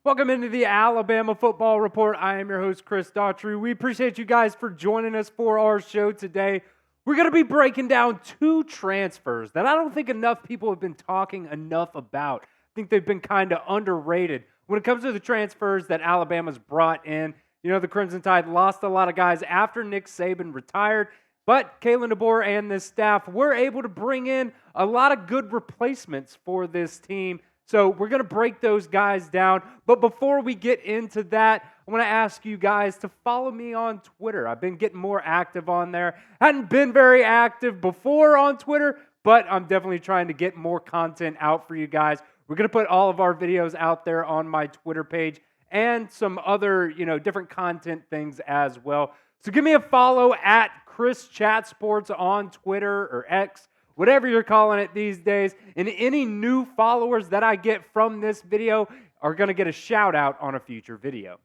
Welcome into the Alabama Football Report. I am your host, Chris Daughtry. We appreciate you guys for joining us for our show today. We're going to be breaking down two transfers that I don't think enough people have been talking enough about. I think they've been kind of underrated. When it comes to the transfers that Alabama's brought in, you know, the Crimson Tide lost a lot of guys after Nick Saban retired, but Kalen DeBoer and this staff were able to bring in a lot of good replacements for this team. So we're going to break those guys down. But before we get into that, I want to ask you guys to follow me on Twitter. I've been getting more active on there. Hadn't been very active before on Twitter, but I'm definitely trying to get more content out for you guys. We're going to put all of our videos out there on my Twitter page and some other, different content things as well. So give me a follow at Chris Chat Sports on Twitter or X, whatever you're calling it these days. And any new followers that I get from this video are going to get a shout out on a future video.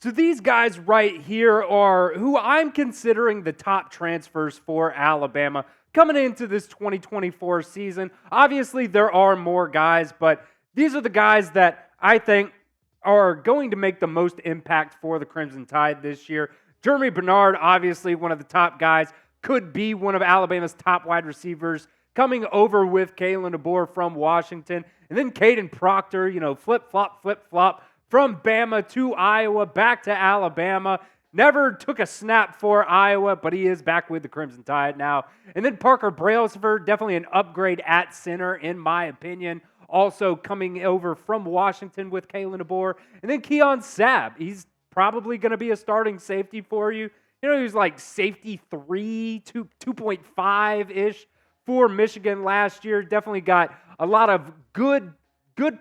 So these guys right here are who I'm considering the top transfers for Alabama coming into this 2024 season. Obviously, there are more guys, but these are the guys that I think are going to make the most impact for the Crimson Tide this year. Germie Bernard, obviously one of the top guys, could be one of Alabama's top wide receivers, coming over with Kalen DeBoer from Washington. And then Kadyn Proctor, flip-flop from Bama to Iowa, back to Alabama. Never took a snap for Iowa, but he is back with the Crimson Tide now. And then Parker Brailsford, definitely an upgrade at center, in my opinion. Also coming over from Washington with Kalen DeBoer. And then Keon Sabb. He's probably going to be a starting safety for you. He was like safety 2.5-ish for Michigan last year. Definitely got a lot of good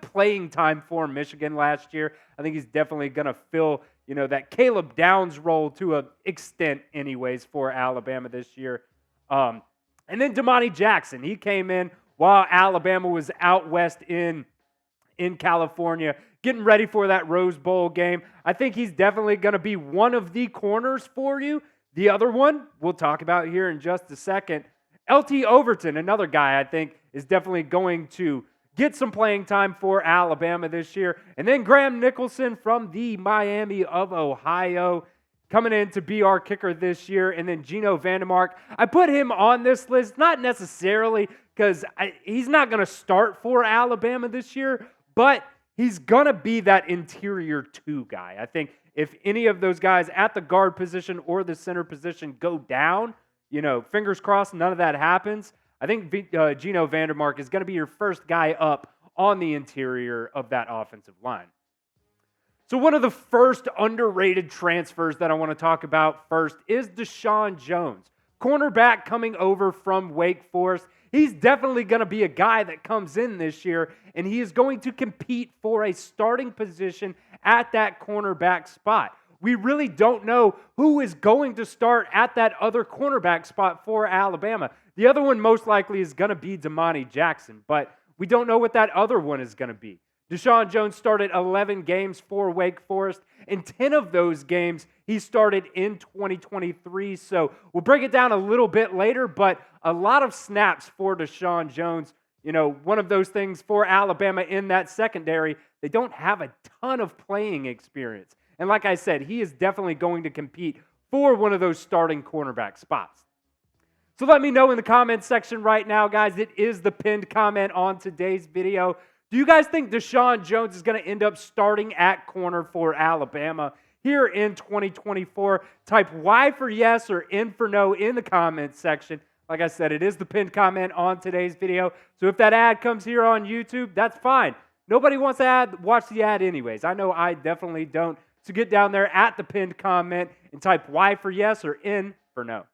playing time for Michigan last year. I think he's definitely going to fill, that Caleb Downs role to an extent anyways for Alabama this year. And then Domani Jackson. He came in while Alabama was out west in California, getting ready for that Rose Bowl game. I think he's definitely going to be one of the corners for you. The other one we'll talk about here in just a second. LT Overton, another guy I think is definitely going to get some playing time for Alabama this year. And then Graham Nicholson from the Miami of Ohio coming in to be our kicker this year. And then Geno VanDeMark. I put him on this list, not necessarily because he's not going to start for Alabama this year, but he's going to be that interior 2 guy. I think if any of those guys at the guard position or the center position go down, fingers crossed none of that happens, I think Geno VanDeMark is going to be your first guy up on the interior of that offensive line. So one of the first underrated transfers that I want to talk about first is DaShawn Jones, cornerback coming over from Wake Forest. He's definitely going to be a guy that comes in this year, and he is going to compete for a starting position at that cornerback spot. We really don't know who is going to start at that other cornerback spot for Alabama. The other one most likely is going to be Domani Jackson, but we don't know what that other one is going to be. DaShawn Jones started 11 games for Wake Forest, and 10 of those games he started in 2023. So we'll break it down a little bit later, but a lot of snaps for DaShawn Jones. One of those things for Alabama in that secondary, they don't have a ton of playing experience. And like I said, he is definitely going to compete for one of those starting cornerback spots. So let me know in the comments section right now, guys. It is the pinned comment on today's video. Do you guys think DaShawn Jones is going to end up starting at corner for Alabama here in 2024? Type Y for yes or N for no in the comments section. Like I said, it is the pinned comment on today's video. So if that ad comes here on YouTube, that's fine. Nobody wants to watch the ad anyways. I know I definitely don't. So get down there at the pinned comment and type Y for yes or N for no.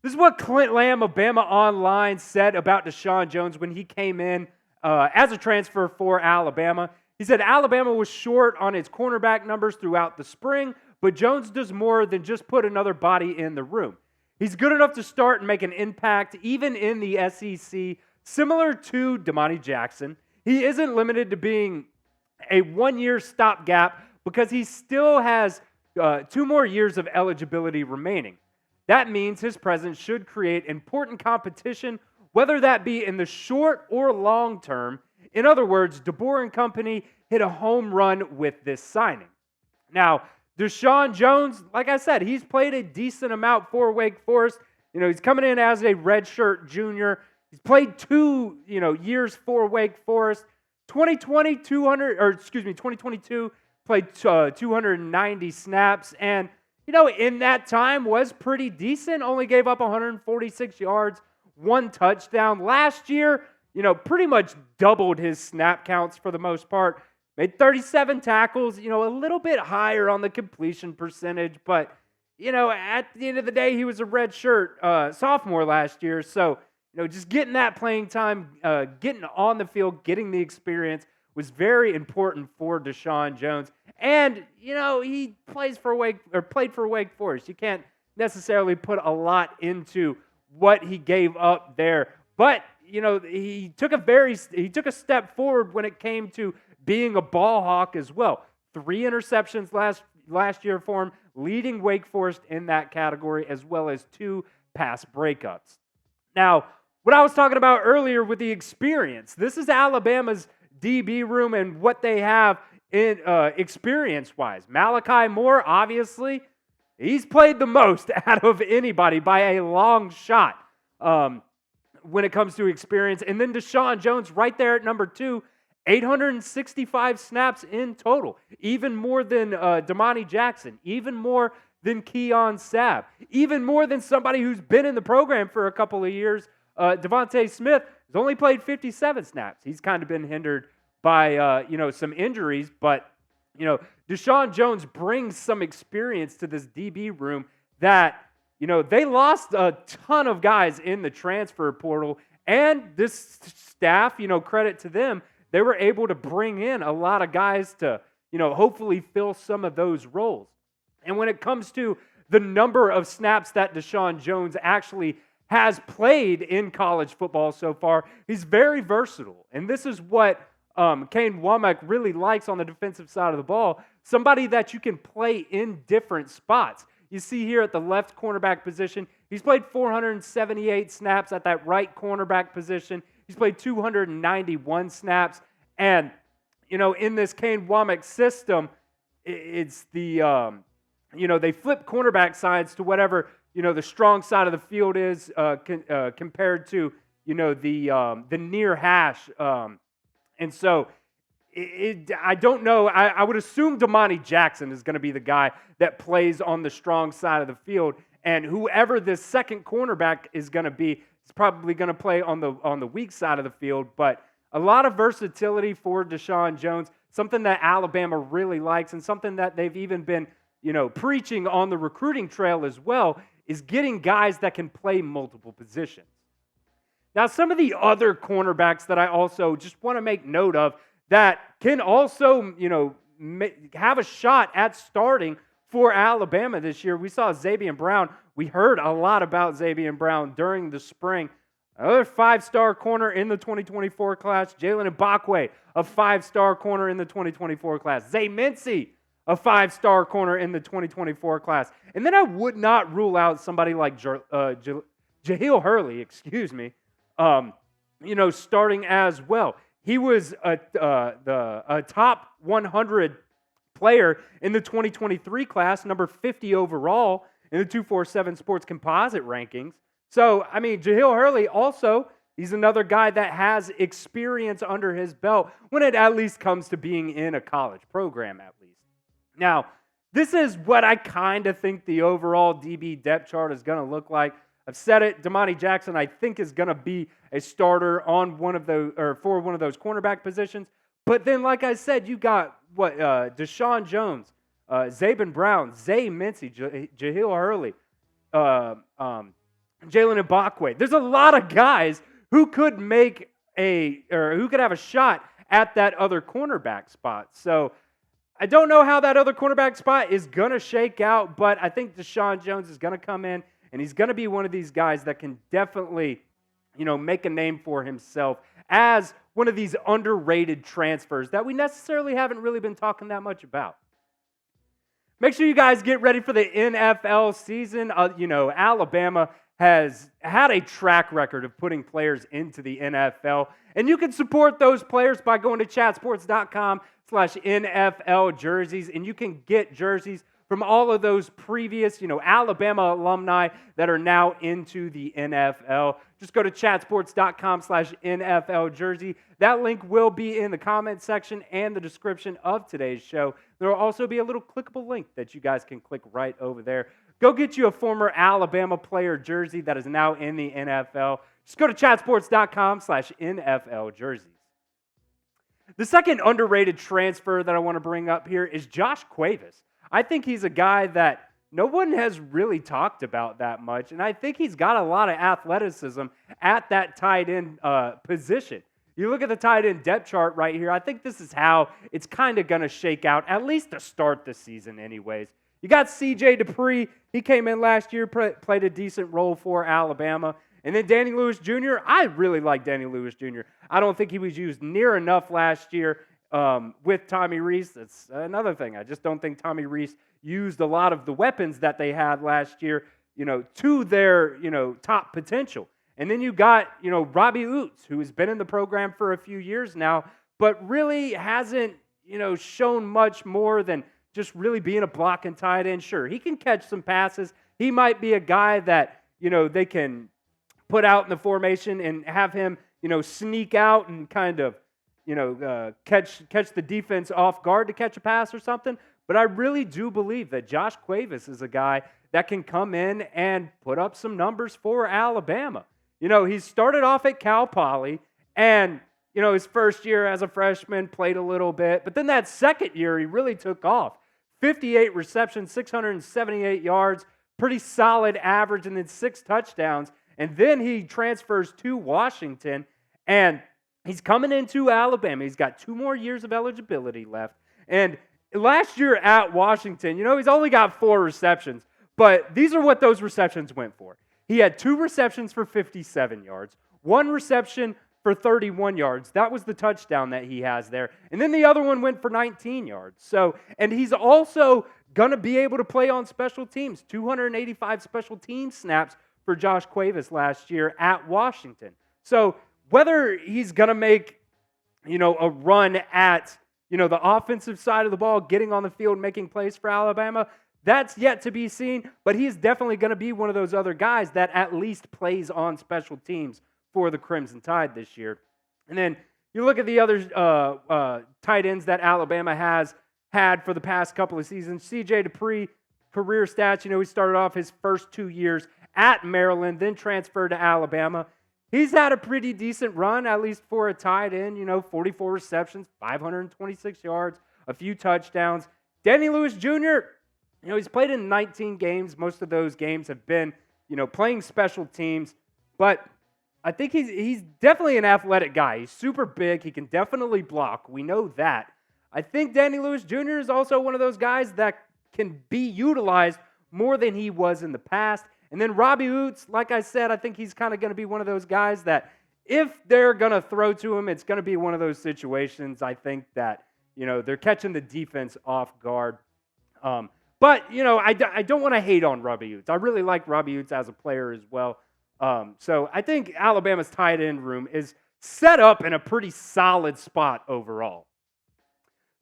This is what Clint Lamb of BamaOnLine said about DaShawn Jones when he came in as a transfer for Alabama. He said Alabama was short on its cornerback numbers throughout the spring, but Jones does more than just put another body in the room. He's good enough to start and make an impact even in the SEC, similar to Domani Jackson. He isn't limited to being a one-year stopgap because he still has 2 more years of eligibility remaining. That means his presence should create important competition, whether that be in the short or long term. In other words, DeBoer and company hit a home run with this signing. Now, DaShawn Jones, like I said, he's played a decent amount for Wake Forest. He's coming in as a redshirt junior. He's played 2, years for Wake Forest. 2022 played 290 snaps, and in that time was pretty decent. Only gave up 146 yards, 1 touchdown. Last year, pretty much doubled his snap counts for the most part. Made 37 tackles, a little bit higher on the completion percentage, but at the end of the day, he was a redshirt sophomore last year. So, just getting that playing time, getting on the field, getting the experience was very important for DaShawn Jones. And, he played for Wake Forest. You can't necessarily put a lot into what he gave up there. But, he took a step forward when it came to being a ball hawk as well. 3 interceptions last year for him, leading Wake Forest in that category, as well as 2 pass breakups. Now, what I was talking about earlier with the experience, this is Alabama's DB room and what they have in experience-wise. Malachi Moore, obviously, he's played the most out of anybody by a long shot when it comes to experience. And then DaShawn Jones right there at number 2, 865 snaps in total, even more than Domani Jackson, even more than Keon Sabb, even more than somebody who's been in the program for a couple of years. Devontae Smith has only played 57 snaps. He's kind of been hindered by some injuries, but DaShawn Jones brings some experience to this DB room that they lost a ton of guys in the transfer portal, and this staff, credit to them, they were able to bring in a lot of guys to, hopefully fill some of those roles. And when it comes to the number of snaps that DaShawn Jones actually has played in college football so far, he's very versatile. And this is what Kane Womack really likes on the defensive side of the ball, somebody that you can play in different spots. You see here at the left cornerback position, he's played 478 snaps at that right cornerback position. He's played 291 snaps. And, in this Kane Womack system, it's the, they flip cornerback sides to whatever, the strong side of the field is compared to, the near hash. And so I don't know. I would assume Domani Jackson is going to be the guy that plays on the strong side of the field. And whoever this second cornerback is going to be, is probably going to play on the weak side of the field. But a lot of versatility for DaShawn Jones, something that Alabama really likes, and something that they've even been, preaching on the recruiting trail as well, is getting guys that can play multiple positions. Now, some of the other cornerbacks that I also just want to make note of that can also, have a shot at starting for Alabama this year. We saw Xavier Brown. We heard a lot about Xavier Brown during the spring. Another 5-star corner in the 2024 class. Jalen Ibakwe, a 5-star corner in the 2024 class. Zay Mincy, a 5-star corner in the 2024 class. And then I would not rule out somebody like Jahil Hurley, starting as well. He was a top 100 player in the 2023 class, number 50 overall in the 247 Sports Composite rankings. So, Jahil Hurley also, he's another guy that has experience under his belt when it at least comes to being in a college program at least. Now, this is what I kind of think the overall DB depth chart is going to look like. I've said it, Domani Jackson, I think, is going to be a starter on for one of those cornerback positions. But then, like I said, you got DaShawn Jones, Zabin Brown, Zay Mincy, Jahil Hurley, Jalen Ibakwe. There's a lot of guys who could who could have a shot at that other cornerback spot. So I don't know how that other cornerback spot is going to shake out, but I think DaShawn Jones is going to come in, and he's going to be one of these guys that can definitely, make a name for himself as one of these underrated transfers that we necessarily haven't really been talking that much about. Make sure you guys get ready for the NFL season. Alabama has had a track record of putting players into the NFL, and you can support those players by going to chatsports.com/NFL jerseys, and you can get jerseys from all of those previous, Alabama alumni that are now into the NFL. Just go to chatsports.com/NFL jersey. That link will be in the comment section and the description of today's show. There will also be a little clickable link that you guys can click right over there. Go get you a former Alabama player jersey that is now in the NFL. Just go to chatsports.com/NFL jerseys. The second underrated transfer that I want to bring up here is Josh Cuevas. I think he's a guy that no one has really talked about that much, and I think he's got a lot of athleticism at that tight end position. You look at the tight end depth chart right here, I think this is how it's kind of going to shake out, at least to start the season anyways. You got C.J. Dupree. He came in last year, played a decent role for Alabama. And then Danny Lewis Jr., I really like Danny Lewis Jr. I don't think he was used near enough last year with Tommy Rees. That's another thing. I just don't think Tommy Rees used a lot of the weapons that they had last year, to their, top potential. And then you got, Robbie Oots, who has been in the program for a few years now, but really hasn't, shown much more than just really being a blocking tight end. Sure, he can catch some passes. He might be a guy that, they can put out in the formation and have him, sneak out and kind of, catch the defense off guard to catch a pass or something. But I really do believe that Josh Cuevas is a guy that can come in and put up some numbers for Alabama. He started off at Cal Poly, and, his first year as a freshman played a little bit. But then that second year, he really took off. 58 receptions, 678 yards, pretty solid average, and then 6 touchdowns. And then he transfers to Washington, and he's coming into Alabama. He's got 2 more years of eligibility left. And last year at Washington, he's only got 4 receptions, but these are what those receptions went for. He had 2 receptions for 57 yards, 1 reception for 31 yards. That was the touchdown that he has there. And then the other one went for 19 yards. And he's also going to be able to play on special teams, 285 special team snaps for Josh Cuevas last year at Washington. So whether he's going to make, a run at, the offensive side of the ball, getting on the field, making plays for Alabama, that's yet to be seen. But he's definitely going to be one of those other guys that at least plays on special teams for the Crimson Tide this year. And then you look at the other tight ends that Alabama has had for the past couple of seasons. C.J. Dupree, career stats, he started off his first 2 years at Maryland, then transferred to Alabama. He's had a pretty decent run, at least for a tight end, 44 receptions, 526 yards, a few touchdowns. Danny Lewis Jr., he's played in 19 games. Most of those games have been, playing special teams. But I think he's definitely an athletic guy. He's super big. He can definitely block. We know that. I think Danny Lewis Jr. is also one of those guys that can be utilized more than he was in the past. And then Robbie Oots, like I said, I think he's kind of going to be one of those guys that if they're going to throw to him, it's going to be one of those situations, I think, that, they're catching the defense off guard. But, I don't want to hate on Robbie Oots. I really like Robbie Oots as a player as well. So I think Alabama's tight end room is set up in a pretty solid spot overall.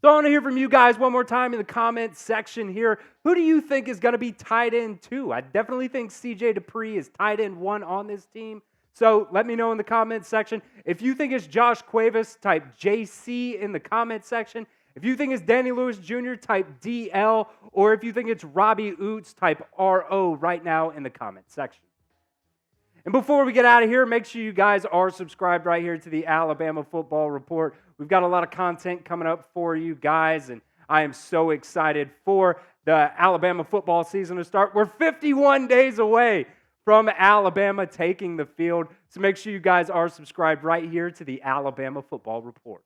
So I want to hear from you guys one more time in the comment section here. Who do you think is going to be tight end 2? I definitely think C.J. Dupree is tight end 1 on this team. So let me know in the comment section. If you think it's Josh Cuevas, type JC in the comment section. If you think it's Danny Lewis Jr., type DL. Or if you think it's Robbie Oots, type RO right now in the comment section. And before we get out of here, make sure you guys are subscribed right here to the Alabama Football Report. We've got a lot of content coming up for you guys, and I am so excited for the Alabama football season to start. We're 51 days away from Alabama taking the field, so make sure you guys are subscribed right here to the Alabama Football Report.